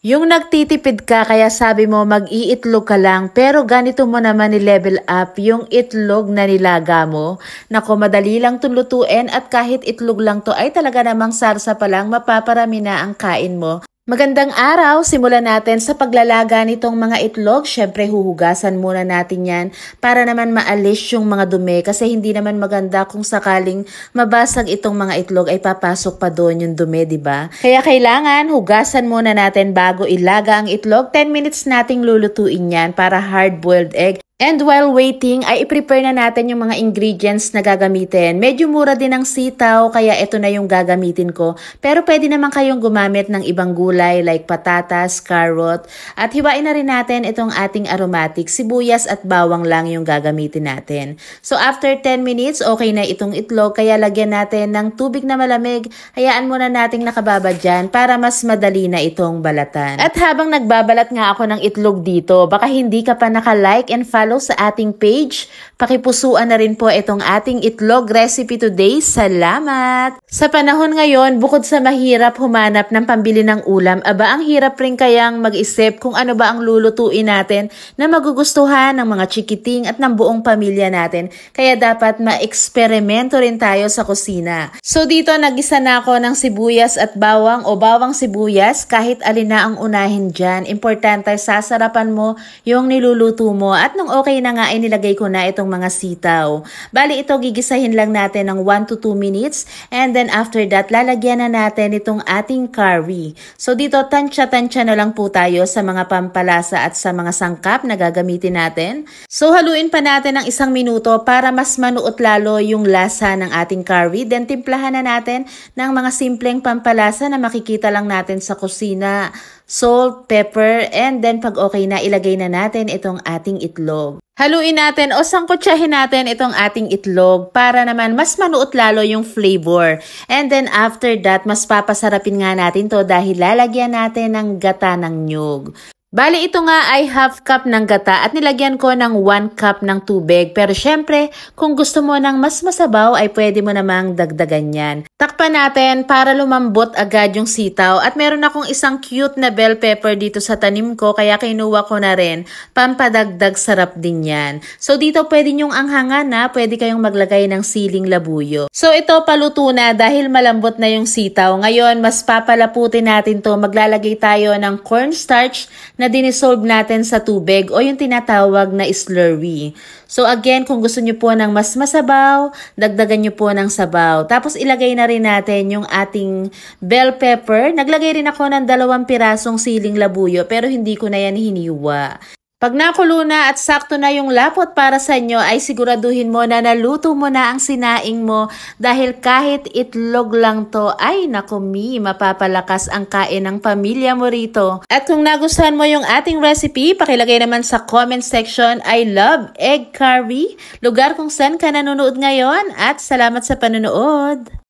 Yung nagtitipid ka kaya sabi mo mag-iitlog ka lang pero ganito mo naman ni-level up yung itlog na nilaga mo. Nako, madali lang itong lutuin at kahit itlog lang to ay talaga namang sarsa pa lang mapaparami na ang kain mo. Magandang araw! Simulan natin sa paglalaga nitong mga itlog. Syempre huhugasan muna natin yan para naman maalis yung mga dumi kasi hindi naman maganda kung sakaling mabasag itong mga itlog ay papasok pa doon yung dumi, di ba? Kaya kailangan hugasan muna natin bago ilaga ang itlog. 10 minutes nating lulutuin yan para hard-boiled egg. And while waiting, ay i-prepare na natin yung mga ingredients na gagamitin. Medyo mura din ang sitaw, kaya ito na yung gagamitin ko. Pero pwede naman kayong gumamit ng ibang gulay like patatas, carrot. At hiwain na rin natin itong ating aromatic. Sibuyas at bawang lang yung gagamitin natin. So after 10 minutes, okay na itong itlog. Kaya lagyan natin ng tubig na malamig. Hayaan muna nating nakababad dyan para mas madali na itong balatan. At habang nagbabalat nga ako ng itlog dito, baka hindi ka pa naka-like and follow sa ating page. Pakipusuan na rin po itong ating itlog recipe today. Salamat! Sa panahon ngayon, bukod sa mahirap humanap ng pambili ng ulam, aba ang hirap rin kayang mag-isip kung ano ba ang lulutuin natin na magugustuhan ng mga chikiting at ng buong pamilya natin. Kaya dapat ma-eksperimento rin tayo sa kusina. So dito nagisa na ako ng sibuyas at bawang o bawang sibuyas kahit alin na ang unahin dyan. Importante sasarapan mo yung niluluto mo at nung okay na nga ay nilagay ko na itong mga sitaw. Bali ito gigisahin lang natin ng 1 to 2 minutes and then after that lalagyan na natin itong ating curry. So dito tansya-tansya na lang po tayo sa mga pampalasa at sa mga sangkap na gagamitin natin. So haluin pa natin ng 1 minuto para mas manuot lalo yung lasa ng ating curry. Then timplahan na natin ng mga simpleng pampalasa na makikita lang natin sa kusina. Salt, pepper, and then pag okay na, ilagay na natin itong ating itlog. Haluin natin o sangkutsahin natin itong ating itlog para naman mas manuot lalo yung flavor. And then after that, mas papasarapin nga natin to dahil lalagyan natin ng gata ng nyug. Bali ito nga ay half cup ng gata at nilagyan ko ng 1 cup ng tubig. Pero syempre, kung gusto mo ng mas masabaw ay pwede mo namang dagdagan yan. Takpan natin para lumambot agad yung sitaw. At meron akong isang cute na bell pepper dito sa tanim ko kaya kinuha ko na rin. Pampadagdag sarap din yan. So dito pwede nyong anghangan na, pwede kayong maglagay ng siling labuyo. So ito paluto na dahil malambot na yung sitaw. Ngayon, mas papalaputin natin to. Maglalagay tayo ng cornstarch na dinisolve natin sa tubig o yung tinatawag na slurry. So again, kung gusto nyo po ng mas masabaw, dagdagan nyo po ng sabaw. Tapos ilagay na rin natin yung ating bell pepper. Naglagay rin ako ng 2 pirasong siling labuyo pero hindi ko na yan hiniwa. Pag nakulo na at sakto na yung lapot para sa inyo ay siguraduhin mo na naluto mo na ang sinaing mo dahil kahit itlog lang to ay naku mapapalakas ang kain ng pamilya mo rito. At kung nagustuhan mo yung ating recipe, pakilagay naman sa comment section I love egg curry, lugar kung saan ka nanonood ngayon at salamat sa panonood.